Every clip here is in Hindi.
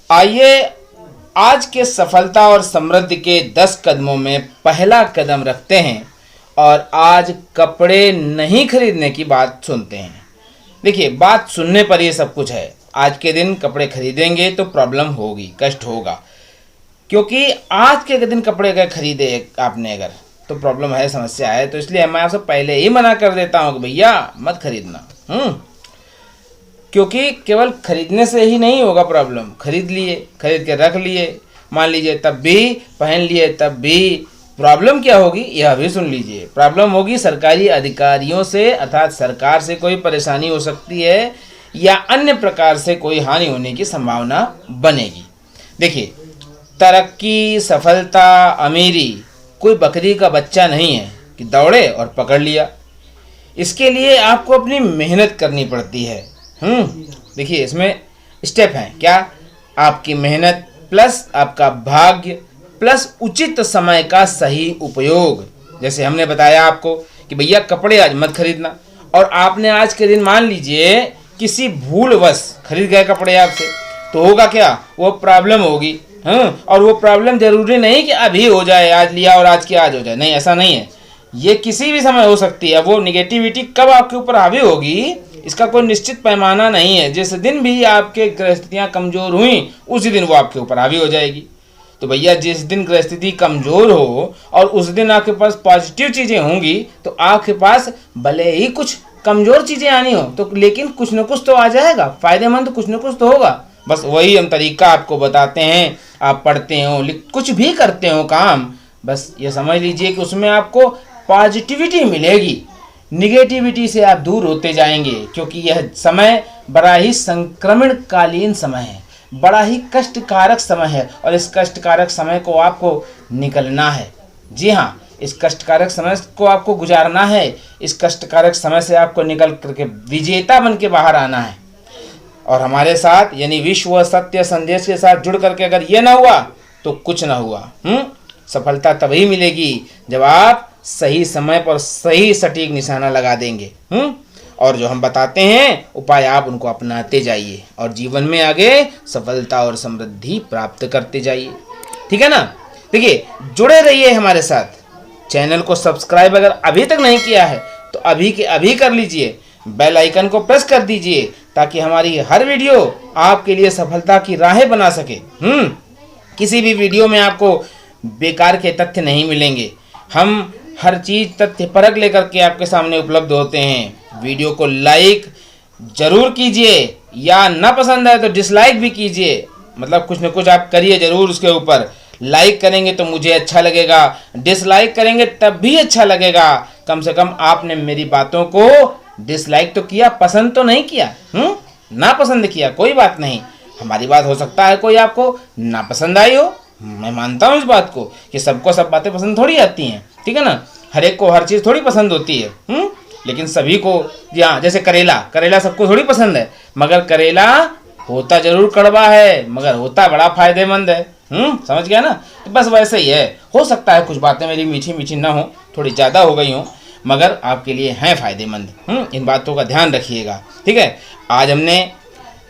आइए आज के सफलता और समृद्धि के 10 कदमों में पहला कदम रखते हैं और आज कपड़े नहीं खरीदने की बात सुनते हैं। देखिए, बात सुनने पर ये सब कुछ है। आज के दिन कपड़े खरीदेंगे तो प्रॉब्लम होगी, कष्ट होगा, क्योंकि आज के दिन कपड़े अगर खरीदे आपने अगर तो प्रॉब्लम है, समस्या है। तो इसलिए मैं आपसे पहले ही मना कर देता हूँ कि भैया मत खरीदना। क्योंकि केवल खरीदने से ही नहीं होगा प्रॉब्लम। खरीद लिए, खरीद के रख लिए, मान लीजिए तब भी पहन लिए, तब भी प्रॉब्लम क्या होगी यह भी सुन लीजिए। प्रॉब्लम होगी सरकारी अधिकारियों से, अर्थात सरकार से कोई परेशानी हो सकती है या अन्य प्रकार से कोई हानि होने की संभावना बनेगी। देखिए, तरक्की, सफलता, अमीरी कोई बकरी का बच्चा नहीं है कि दौड़े और पकड़ लिया। इसके लिए आपको अपनी मेहनत करनी पड़ती है। देखिए, इसमें स्टेप हैं क्या? आपकी मेहनत प्लस आपका भाग्य प्लस उचित समय का सही उपयोग। जैसे हमने बताया आपको कि भैया कपड़े आज मत खरीदना, और आपने आज के दिन मान लीजिए किसी भूलवश खरीद गए कपड़े आपसे, तो होगा क्या? वो प्रॉब्लम होगी। और वो प्रॉब्लम जरूरी नहीं कि अभी हो जाए, आज लिया और आज की आज हो जाए, नहीं, ऐसा नहीं है। ये किसी भी समय हो सकती है। वो निगेटिविटी कब आपके ऊपर हावी होगी इसका कोई निश्चित पैमाना नहीं है। जिस दिन भी आपके ग्रहस्थितियाँ कमज़ोर हुई उसी दिन वो आपके ऊपर हावी हो जाएगी। तो भैया जिस दिन ग्रहस्थिति कमज़ोर हो और उस दिन आपके पास पॉजिटिव चीज़ें होंगी तो आपके पास भले ही कुछ कमज़ोर चीज़ें आनी हो तो लेकिन कुछ न कुछ तो आ जाएगा, फ़ायदेमंद कुछ न कुछ तो होगा। बस वही हम तरीका आपको बताते हैं। आप पढ़ते हो, कुछ भी करते हो काम, बस ये समझ लीजिए कि उसमें आपको पॉजिटिविटी मिलेगी, निगेटिविटी से आप दूर होते जाएंगे। क्योंकि यह समय बड़ा ही संक्रमणकालीन समय है, बड़ा ही कष्टकारक समय है, और इस कष्टकारक समय को आपको निकलना है। जी हाँ, इस कष्टकारक समय को आपको गुजारना है। इस कष्टकारक समय से आपको निकल करके विजेता बन के बाहर आना है। और हमारे साथ यानी विश्व सत्य संदेश के साथ जुड़ करके अगर ये ना हुआ तो कुछ ना हुआ। सफलता तभी मिलेगी जब आप सही समय पर सही सटीक निशाना लगा देंगे। और जो हम बताते हैं उपाय आप उनको अपनाते जाइए और जीवन में आगे सफलता और समृद्धि प्राप्त करते जाइए। ठीक है ना? देखिए, जुड़े रहिए हमारे साथ। चैनल को सब्सक्राइब अगर अभी तक नहीं किया है तो अभी के अभी कर लीजिए। बेल आइकन को प्रेस कर दीजिए ताकि हमारी हर वीडियो आपके लिए सफलता की राहें बना सके। किसी भी वीडियो में आपको बेकार के तथ्य नहीं मिलेंगे। हम हर चीज़ तथ्य परख लेकर के आपके सामने उपलब्ध होते हैं। वीडियो को लाइक जरूर कीजिए, या ना पसंद आए तो डिसलाइक भी कीजिए। मतलब कुछ न कुछ आप करिए जरूर उसके ऊपर। लाइक करेंगे तो मुझे अच्छा लगेगा, डिसलाइक करेंगे तब भी अच्छा लगेगा। कम से कम आपने मेरी बातों को डिसलाइक तो किया, पसंद तो नहीं किया। ना पसंद किया कोई बात नहीं, हमारी बात हो सकता है कोई आपको ना पसंद आई हो। मैं मानता हूँ इस बात को कि सबको सब बातें पसंद थोड़ी आती हैं। ठीक है ना? हर एक को हर चीज़ थोड़ी पसंद होती है। लेकिन सभी को, हाँ, जैसे करेला सबको थोड़ी पसंद है, मगर करेला होता जरूर कड़वा है मगर होता बड़ा फायदेमंद है। समझ गया ना? तो बस वैसे ही है। हो सकता है कुछ बातें मेरी मीठी मीठी ना हो, थोड़ी ज़्यादा हो गई हो, मगर आपके लिए हैं फ़ायदेमंद। इन बातों का ध्यान रखिएगा। ठीक है? आज हमने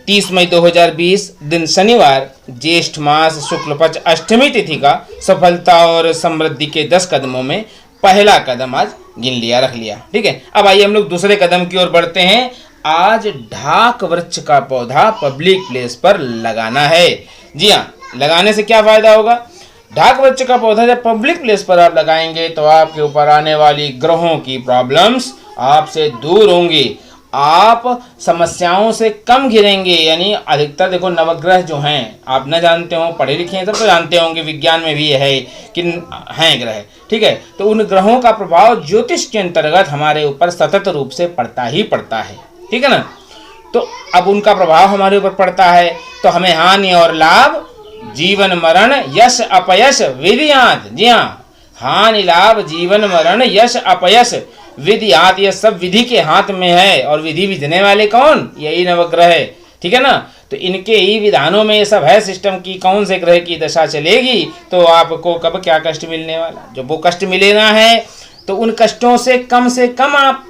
30 मई 2020 दिन शनिवार, ज्येष्ठ मास शुक्ल पक्ष अष्टमी तिथि का सफलता और समृद्धि के 10 कदमों में पहला कदम आज गिन लिया, रख लिया। ठीक है? अब आइए हम लोग दूसरे कदम की ओर बढ़ते हैं। आज ढाक वृक्ष का पौधा पब्लिक प्लेस पर लगाना है। जी हाँ, लगाने से क्या फ़ायदा होगा? ढाक वृक्ष का पौधा जब पब्लिक प्लेस पर आप लगाएंगे तो आपके ऊपर आने वाली ग्रहों की प्रॉब्लम्स आपसे दूर होंगी। आप समस्याओं से कम घिरेंगे। यानी अधिकतर देखो नवग्रह जो हैं, आप न जानते हो, पढ़े लिखे हैं तब तो जानते होंगे, विज्ञान में भी है कि हैं ग्रह। ठीक है? तो उन ग्रहों का प्रभाव ज्योतिष के अंतर्गत हमारे ऊपर सतत रूप से पड़ता ही पड़ता है। ठीक है ना? तो अब उनका प्रभाव हमारे ऊपर पड़ता है तो हमें हानि और लाभ, जीवन मरण, यश अपयश, विधियात। जी हाँ, हानि लाभ, जीवन मरण, यश अपयश, विधि हाथ, ये सब विधि के हाथ में है। और विधि विधने वाले कौन? यही नवग्रह है। ठीक है ना? तो इनके ही विधानों में ये सब है सिस्टम की कौन से ग्रह की दशा चलेगी तो आपको कब क्या कष्ट मिलने वाला। जब वो कष्ट मिलेना है तो उन कष्टों से कम आप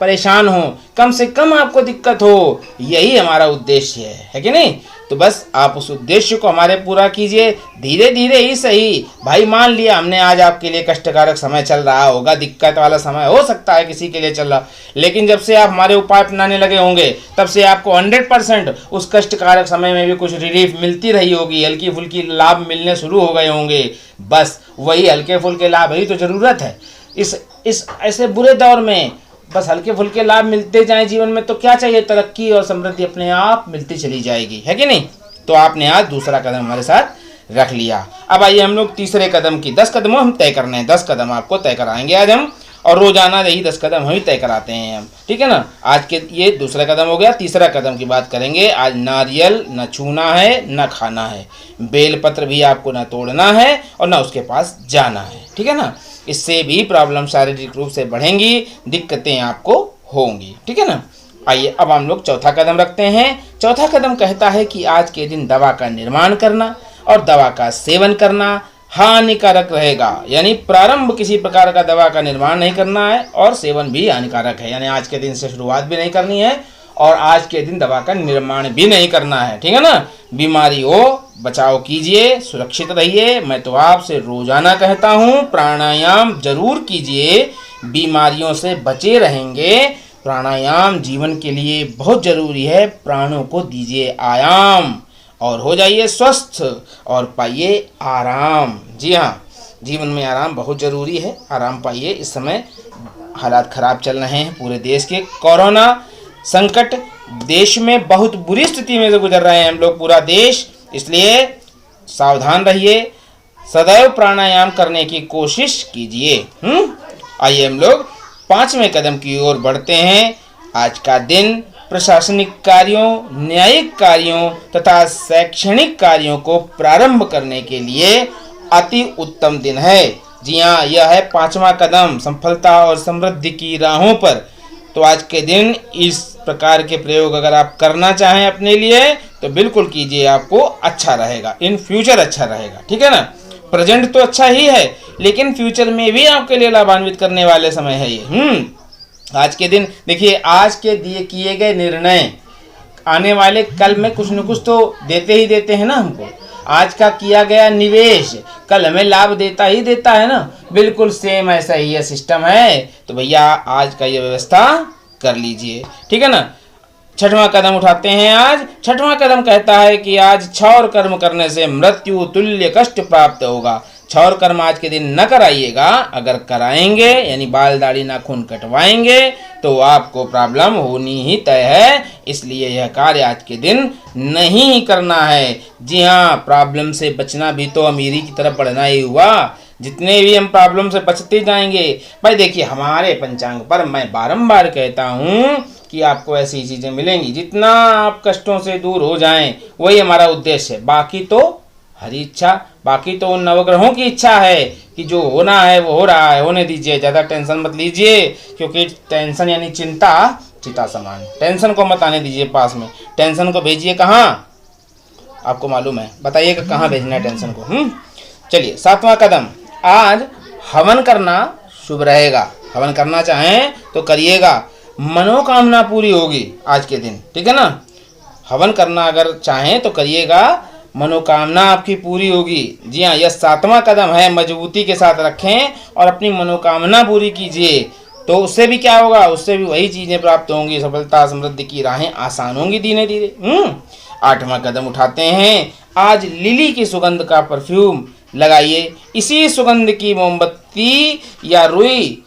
परेशान हो, कम से कम आपको दिक्कत हो, यही हमारा उद्देश्य है कि नहीं? तो बस आप उस उद्देश्य को हमारे पूरा कीजिए, धीरे धीरे ही सही। भाई मान लिया हमने आज आपके लिए कष्टकारक समय चल रहा होगा, दिक्कत वाला समय हो सकता है किसी के लिए चल रहा, लेकिन जब से आप हमारे उपाय अपनाने लगे होंगे तब से आपको 100% उस कष्टकारक समय में भी कुछ रिलीफ मिलती रही होगी, हल्की फुल्की लाभ मिलने शुरू हो गए होंगे। बस वही हल्के फुल्के लाभ ही तो ज़रूरत है इस ऐसे बुरे दौर में। बस हल्के फुल्के लाभ मिलते जाएं जीवन में, तो क्या चाहिए, तरक्की और समृद्धि अपने आप मिलती चली जाएगी, है कि नहीं। तो आपने आज दूसरा कदम हमारे साथ रख लिया। अब आइए हम लोग तीसरे कदम की 10 कदमों हम तय करने हैं। 10 कदम आपको तय कराएंगे आज हम, और रोजाना यही 10 कदम हम ही तय कराते हैं हम, ठीक है ना। आज के ये दूसरा कदम हो गया। तीसरा कदम की बात करेंगे। आज नारियल न छूना है न खाना है, बेलपत्र भी आपको न तोड़ना है और न उसके पास जाना है, ठीक है ना। इससे भी प्रॉब्लम शारीरिक रूप से बढ़ेंगी, दिक्कतें आपको होंगी, ठीक है ना। आइए अब हम लोग चौथा कदम रखते हैं। चौथा कदम कहता है कि आज के दिन दवा का निर्माण करना और दवा का सेवन करना हानिकारक रहेगा। यानी प्रारंभ किसी प्रकार का दवा का निर्माण नहीं करना है और सेवन भी हानिकारक है। यानी आज के दिन से शुरुआत भी नहीं करनी है और आज के दिन दवा का निर्माण भी नहीं करना है, ठीक है ना। बीमारी हो बचाव कीजिए, सुरक्षित रहिए। मैं तो आपसे रोजाना कहता हूँ प्राणायाम जरूर कीजिए, बीमारियों से बचे रहेंगे। प्राणायाम जीवन के लिए बहुत जरूरी है। प्राणों को दीजिए आयाम और हो जाइए स्वस्थ और पाइए आराम। जी हाँ, जीवन में आराम बहुत ज़रूरी है, आराम पाइए। इस समय हालात ख़राब चल रहे हैं पूरे देश के, कोरोना संकट देश में बहुत बुरी स्थिति में से गुजर रहे हैं हम लोग, पूरा देश। इसलिए सावधान रहिए, सदैव प्राणायाम करने की कोशिश कीजिए। आइए हम लोग 5वें कदम की ओर बढ़ते हैं। आज का दिन प्रशासनिक कार्यों, न्यायिक कार्यों तथा शैक्षणिक कार्यों को प्रारंभ करने के लिए अति उत्तम दिन है। जी हाँ, यह है 5वां कदम सफलता और समृद्धि की राहों पर। तो आज के दिन इस प्रकार के प्रयोग अगर आप करना चाहें अपने लिए तो बिल्कुल कीजिए, आपको अच्छा रहेगा, इन फ्यूचर अच्छा रहेगा, ठीक है ना। प्रेजेंट तो अच्छा ही है लेकिन फ्यूचर में भी आपके लिए लाभान्वित करने वाले समय है ये। आज के दिन देखिए, आज के दिए किए गए निर्णय आने वाले कल में कुछ न कुछ तो देते ही देते हैं ना हमको। आज का किया गया निवेश कल हमें लाभ देता ही देता है ना। बिल्कुल सेम ऐसा ही ये सिस्टम है। तो भैया आज का ये व्यवस्था कर लीजिए, ठीक है ना। 6वां कदम उठाते हैं आज। 6वां कदम कहता है कि आज क्षौर कर्म करने से मृत्यु तुल्य कष्ट प्राप्त होगा। क्षौर कर्म आज के दिन न कराइएगा। अगर कराएंगे यानी बाल दाढ़ी नाखून कटवाएंगे तो आपको प्रॉब्लम होनी ही तय है। इसलिए यह कार्य आज के दिन नहीं करना है। जी हाँ, प्रॉब्लम से बचना भी तो अमीरी की तरफ बढ़ना ही हुआ। जितने भी हम प्रॉब्लम से बचते जाएंगे, भाई देखिए हमारे पंचांग पर मैं बारंबार कहता हूँ कि आपको ऐसी चीज़ें मिलेंगी। जितना आप कष्टों से दूर हो जाएं वही हमारा उद्देश्य है। बाकी तो हरी इच्छा, बाकी तो उन नवग्रहों की इच्छा है कि जो होना है वो हो रहा है, होने दीजिए। ज़्यादा टेंशन मत लीजिए, क्योंकि टेंशन यानी चिंता चिता समान। टेंशन को मत आने दीजिए पास में। टेंशन को भेजिए कहाँ, आपको मालूम है, बताइएगा कहाँ भेजना है टेंशन को। चलिए 7वां कदम, आज हवन करना शुभ रहेगा। हवन करना चाहें तो करिएगा, मनोकामना पूरी होगी आज के दिन, ठीक है ना। हवन करना अगर चाहें तो करिएगा, मनोकामना आपकी पूरी होगी। जी हाँ, यह 7वां कदम है। मजबूती के साथ रखें और अपनी मनोकामना पूरी कीजिए। तो उससे भी क्या होगा, उससे भी वही चीज़ें प्राप्त होंगी। सफलता समृद्धि की राहें आसान होंगी धीरे धीरे। 8वां कदम उठाते हैं। आज लिली की सुगंध का परफ्यूम लगाइए। इसी सुगंध की मोमबत्ती या रुई,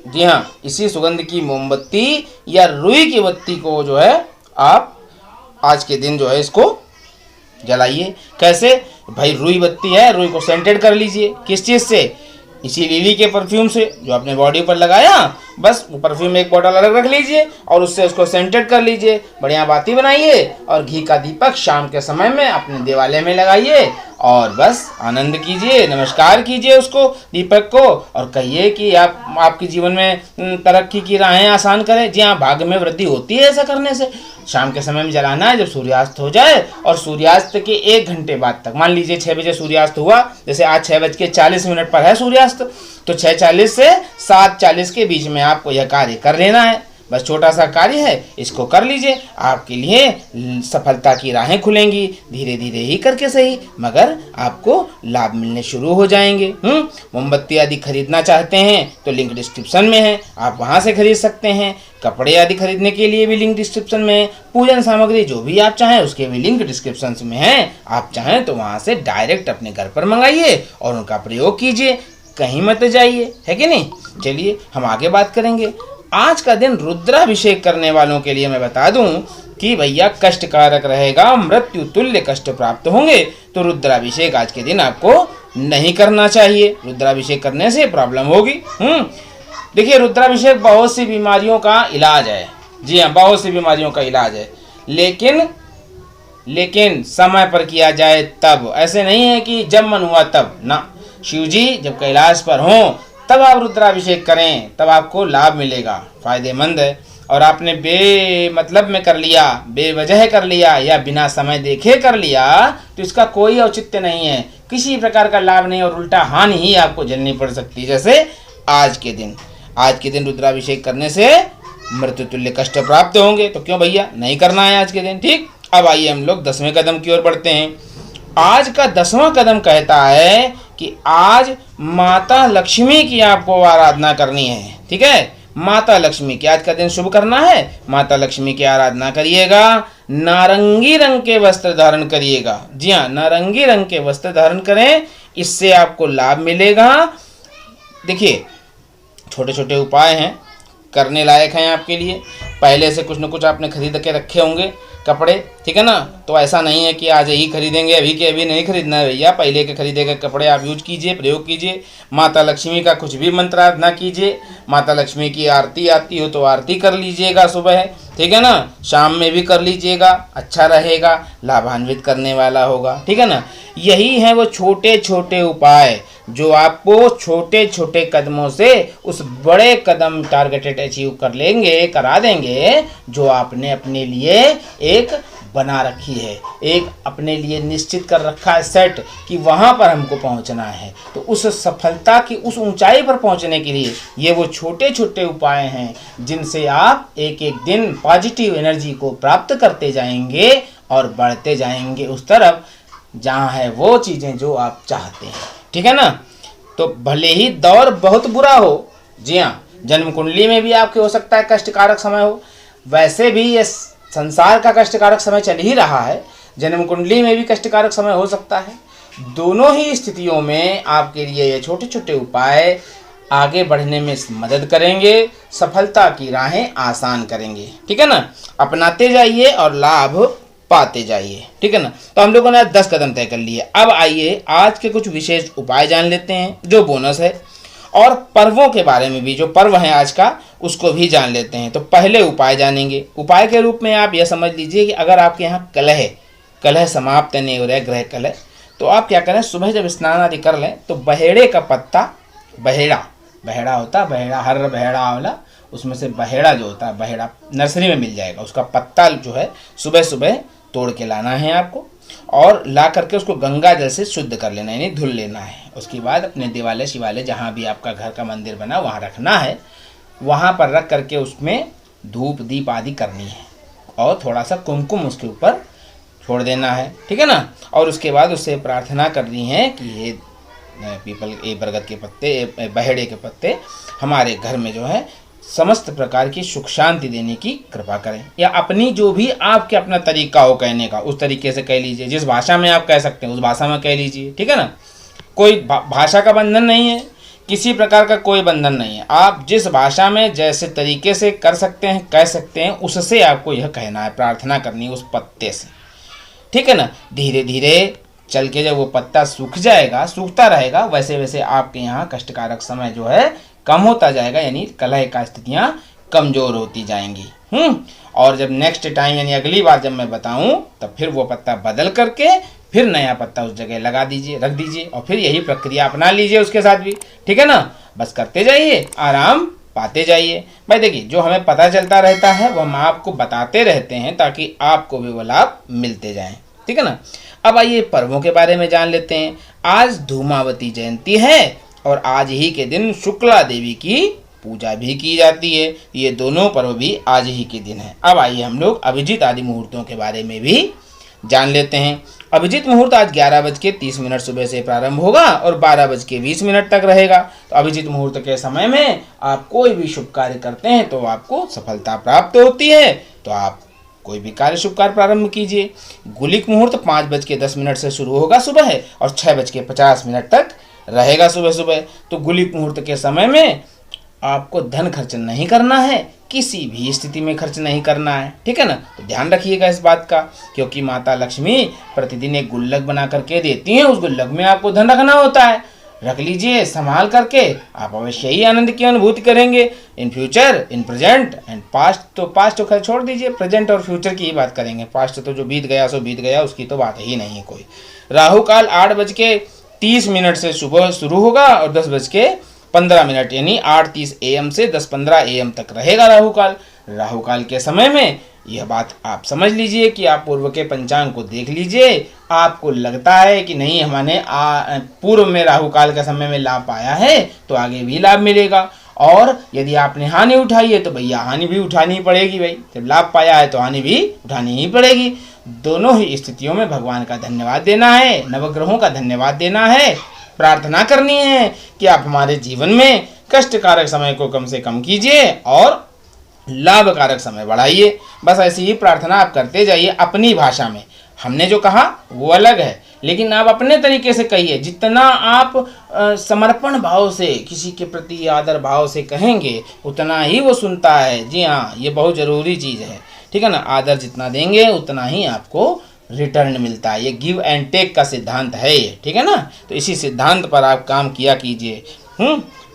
जी हाँ, इसी सुगंध की मोमबत्ती या रुई की बत्ती को जो है आप आज के दिन जो है इसको जलाइए। कैसे भाई, रुई बत्ती है, रुई को सेंटेड कर लीजिए। किस चीज़ से, इसी लिली के परफ्यूम से जो आपने बॉडी पर लगाया। बस वो परफ्यूम एक बॉटल अलग रख लीजिए और उससे उसको सेंटेड कर लीजिए। बढ़िया बाती बनाइए और घी का दीपक शाम के समय में अपने देवालय में लगाइए और बस आनंद कीजिए, नमस्कार कीजिए उसको, दीपक को, और कहिए कि आपके जीवन में तरक्की की राहें आसान करें। जी हाँ, भाग्य में वृद्धि होती है ऐसा करने से। शाम के समय में जलाना है जब सूर्यास्त हो जाए, और सूर्यास्त के 1 घंटे बाद तक। मान लीजिए 6 बजे सूर्यास्त हुआ, जैसे आज 6:40 पर है सूर्यास्त, तो 6:40 से 7:40 के बीच में आपको यह कार्य कर लेना है। बस छोटा सा कार्य है, इसको कर लीजिए, आपके लिए सफलता की राहें खुलेंगी। धीरे धीरे ही करके सही, मगर आपको लाभ मिलने शुरू हो जाएंगे। मोमबत्ती आदि खरीदना चाहते हैं तो लिंक डिस्क्रिप्शन में है, आप वहां से खरीद सकते हैं। कपड़े आदि खरीदने के लिए भी लिंक डिस्क्रिप्शन में है। पूजन सामग्री जो भी आप चाहें उसके भी लिंक डिस्क्रिप्शन में है। आप चाहें तो वहां से डायरेक्ट अपने घर पर मंगाइए और उनका प्रयोग कीजिए, कहीं मत जाइए, है कि नहीं। चलिए हम आगे बात करेंगे। आज का दिन रुद्राभिषेक करने वालों के लिए मैं बता दूं कि भैया कष्टकारक रहेगा, मृत्यु तुल्य कष्ट प्राप्त होंगे। तो रुद्राभिषेक आज के दिन आपको नहीं करना चाहिए। रुद्राभिषेक करने से प्रॉब्लम होगी। देखिए, रुद्राभिषेक बहुत सी बीमारियों का इलाज है। जी हाँ, बहुत सी बीमारियों का इलाज है, लेकिन समय पर किया जाए तब। ऐसे नहीं है कि जब मन हुआ तब ना। शिव जी जब कैलाश पर हों तब आप रुद्राभिषेक करें, तब आपको लाभ मिलेगा, फायदेमंद है। और आपने बेमतलब में कर लिया, बेवजह कर लिया या बिना समय देखे कर लिया तो इसका कोई औचित्य नहीं है, किसी प्रकार का लाभ नहीं और उल्टा हानि ही आपको झेलनी पड़ सकती है। जैसे आज के दिन रुद्राभिषेक करने से मृत्यु तुल्य कष्ट प्राप्त होंगे। तो क्यों भैया नहीं करना है आज के दिन। ठीक, अब आइए हम लोग 10वें कदम की ओर बढ़ते हैं। आज का 10वां कदम कहता है कि आज माता लक्ष्मी की आपको आराधना करनी है। ठीक है, माता लक्ष्मी की आज का दिन शुभ करना है। माता लक्ष्मी की आराधना करिएगा। नारंगी रंग के वस्त्र धारण करिएगा। जी हाँ, नारंगी रंग के वस्त्र धारण करें, इससे आपको लाभ मिलेगा। देखिए, छोटे छोटे उपाय हैं, करने लायक हैं आपके लिए। पहले से कुछ न कुछ आपने खरीद के रखे होंगे कपड़े, ठीक है ना। तो ऐसा नहीं है कि आज ही खरीदेंगे, अभी के अभी नहीं खरीदना है भैया। पहले के खरीदे गए कपड़े आप यूज कीजिए, प्रयोग कीजिए। माता लक्ष्मी का कुछ भी मंत्राराधना कीजिए। माता लक्ष्मी की आरती आती हो तो आरती कर लीजिएगा सुबह, ठीक है ना। शाम में भी कर लीजिएगा, अच्छा रहेगा, लाभान्वित करने वाला होगा, ठीक है ना। यही है वो छोटे छोटे उपाय जो आपको छोटे छोटे कदमों से उस बड़े कदम टारगेटेड अचीव करा देंगे जो आपने अपने लिए एक बना रखी है, एक अपने लिए निश्चित कर रखा है सेट कि वहाँ पर हमको पहुँचना है। तो उस सफलता की उस ऊंचाई पर पहुँचने के लिए ये वो छोटे छोटे उपाय हैं जिनसे आप एक एक दिन पॉजिटिव एनर्जी को प्राप्त करते जाएंगे और बढ़ते जाएंगे उस तरफ जहाँ है वो चीज़ें जो आप चाहते हैं, ठीक है ना। तो भले ही दौर बहुत बुरा हो, जी हाँ, जन्म कुंडली में भी आपके हो सकता है कष्टकारक समय हो, वैसे भी ये संसार का कष्टकारक समय चल ही रहा है, जन्म कुंडली में भी कष्टकारक समय हो सकता है। दोनों ही स्थितियों में आपके लिए ये छोटे छोटे उपाय आगे बढ़ने में मदद करेंगे, सफलता की राहें आसान करेंगे, ठीक है ना। अपनाते जाइए और लाभ पाते जाइए, ठीक है ना। तो हम लोगों ने आज 10 कदम तय कर लिए। अब आइए आज के कुछ विशेष उपाय जान लेते हैं जो बोनस है, और पर्वों के बारे में भी, जो पर्व है आज का उसको भी जान लेते हैं। तो पहले उपाय जानेंगे। उपाय के रूप में आप यह समझ लीजिए कि अगर आपके यहाँ कलह समाप्त नहीं हो रहा है, ग्रह कलह, तो आप क्या करें, सुबह जब स्नान आदि कर लें तो बहेड़े का पत्ता, बहेड़ा होता है, बहेड़ा हर बहेड़ा वाला, उसमें से बहेड़ा जो होता है, बहेड़ा नर्सरी में मिल जाएगा, उसका पत्ता जो है सुबह सुबह तोड़ के लाना है आपको और ला करके उसको गंगा जल से शुद्ध कर लेना है, यानी धुल लेना है। उसके बाद अपने देवालय शिवालय जहाँ भी आपका घर का मंदिर बना वहाँ रखना है, वहाँ पर रख करके उसमें धूप दीप आदि करनी है और थोड़ा सा कुमकुम उसके ऊपर छोड़ देना है, ठीक है ना। और उसके बाद उससे प्रार्थना करनी है कि ये बरगद के पत्ते, बहेड़े के पत्ते हमारे घर में जो है समस्त प्रकार की सुख शांति देने की कृपा करें, या अपनी जो भी आपके अपना तरीका हो कहने का उस तरीके से कह लीजिए, जिस भाषा में आप कह सकते हैं उस भाषा में कह लीजिए, ठीक है ना। कोई भाषा का बंधन नहीं है, किसी प्रकार का कोई बंधन नहीं है। आप जिस भाषा में जैसे तरीके से कर सकते हैं कह सकते हैं, उससे आपको यह कहना है, प्रार्थना करनी है उस पत्ते से, ठीक है ना। धीरे धीरे चल के जब वो पत्ता सूख जाएगा, सूखता रहेगा, वैसे वैसे आपके यहाँ कष्टकारक समय जो है कम होता जाएगा, यानी कलह का स्थितियाँ कमज़ोर होती जाएंगी। और जब नेक्स्ट टाइम यानी अगली बार जब मैं बताऊं तब फिर वो पत्ता बदल करके फिर नया पत्ता उस जगह लगा दीजिए, रख दीजिए और फिर यही प्रक्रिया अपना लीजिए उसके साथ भी, ठीक है ना। बस करते जाइए, आराम पाते जाइए। भाई देखिए, जो हमें पता चलता रहता है वो हम आपको बताते रहते हैं ताकि आपको भी वो लाभ मिलते जाएं, ठीक है ना। अब आइए पर्वों के बारे में जान लेते हैं। आज धूमावती जयंती है और आज ही के दिन शुक्ला देवी की पूजा भी की जाती है। ये दोनों पर्व भी आज ही के दिन हैं। अब आइए हम लोग अभिजीत आदि मुहूर्तों के बारे में भी जान लेते हैं। अभिजीत मुहूर्त आज 11:30 सुबह से प्रारंभ होगा और 12:20 तक रहेगा। तो अभिजीत मुहूर्त के समय में आप कोई भी शुभ कार्य करते हैं तो आपको सफलता प्राप्त होती है। तो आप कोई भी कार्य शुभ कार्य प्रारंभ कीजिए। गुलिक मुहूर्त 5:10 से शुरू होगा सुबह और 6:50 तक रहेगा सुबह सुबह। तो गुलिक मुहूर्त के समय में आपको धन खर्च नहीं करना है, किसी भी स्थिति में खर्च नहीं करना है, ठीक है ना। तो ध्यान रखिएगा इस बात का, क्योंकि माता लक्ष्मी प्रतिदिन एक गुल्लक बना करके देती हैं। उस गुल्लक में आपको धन रखना होता है। रख लीजिए संभाल करके, आप अवश्य ही आनंद की अनुभूति करेंगे in future, in present and past. तो पास्ट तो खैर छोड़ दीजिए, प्रेजेंट और फ्यूचर की ही बात करेंगे। पास्ट तो जो बीत गया सो बीत गया, उसकी तो बात ही नहीं है कोई। राहु काल 8:30 से सुबह शुरू होगा और 10:15 यानी 8:30 AM से 10:15 AM तक रहेगा राहु काल। राहु काल के समय में यह बात आप समझ लीजिए कि आप पूर्व के पंचांग को देख लीजिए। आपको लगता है कि नहीं हमने पूर्व में राहु काल के समय में लाभ पाया है तो आगे भी लाभ मिलेगा, और यदि आपने हानि उठाई है तो भैया हानि भी उठानी ही पड़ेगी। भाई जब लाभ पाया है तो हानि भी उठानी ही पड़ेगी। दोनों ही स्थितियों में भगवान का धन्यवाद देना है, नवग्रहों का धन्यवाद देना है, प्रार्थना करनी है कि आप हमारे जीवन में कष्टकारक समय को कम से कम कीजिए और लाभकारक समय बढ़ाइए। बस ऐसी ही प्रार्थना आप करते जाइए अपनी भाषा में। हमने जो कहा वो अलग है, लेकिन आप अपने तरीके से कहिए। जितना आप समर्पण भाव से किसी के प्रति आदर भाव से कहेंगे उतना ही वो सुनता है। जी हाँ, ये बहुत ज़रूरी चीज़ है, ठीक है ना। आदर जितना देंगे उतना ही आपको रिटर्न मिलता है। ये गिव एंड टेक का सिद्धांत है ये, ठीक है ना। तो इसी सिद्धांत पर आप काम किया कीजिए।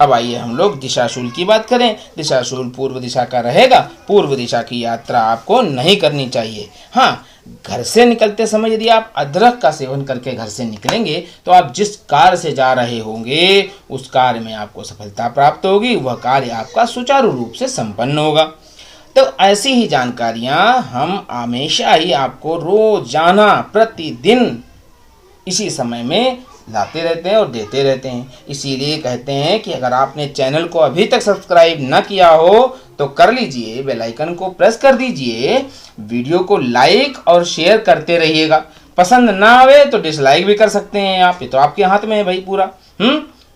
अब आइए हम लोग दिशाशूल की बात करें। दिशाशूल पूर्व दिशा का रहेगा। पूर्व दिशा की यात्रा आपको नहीं करनी चाहिए। हाँ, घर से निकलते समय यदि आप अदरक का सेवन करके घर से निकलेंगे तो आप जिस कार्य से जा रहे होंगे उस कार्य में आपको सफलता प्राप्त होगी, वह कार्य आपका सुचारू रूप से संपन्न होगा। तो ऐसी ही जानकारियाँ हम हमेशा ही आपको रोजाना प्रतिदिन इसी समय में लाते रहते हैं और देते रहते हैं। इसीलिए कहते हैं कि अगर आपने चैनल को अभी तक सब्सक्राइब न किया हो तो कर लीजिए, बेल आइकन को प्रेस कर दीजिए, वीडियो को लाइक और शेयर करते रहिएगा। पसंद ना आवे तो डिसलाइक भी कर सकते हैं आप, ये तो आपके हाथ में है भाई पूरा।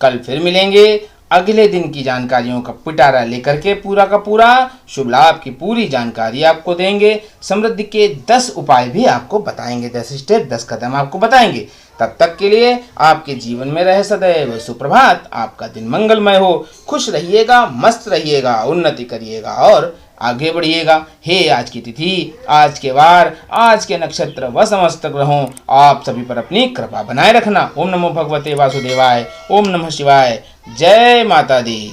कल फिर मिलेंगे अगले दिन की जानकारियों का पिटारा लेकर के, पूरा का पूरा शुभ लाभ की पूरी जानकारी आपको देंगे। समृद्धि के 10 उपाय भी आपको बताएंगे, 10 स्टेप 10 कदम आपको बताएंगे। तब तक के लिए आपके जीवन में रहे सदैव सुप्रभात। आपका दिन मंगलमय हो, खुश रहिएगा, मस्त रहिएगा, उन्नति करिएगा और आगे बढ़िएगा। हे आज की तिथि, आज के वार, आज के नक्षत्र व समस्त ग्रहों आप सभी पर अपनी कृपा बनाए रखना। ओम नमो भगवते वासुदेवाय। ओम नमः शिवाय। जय माता दी।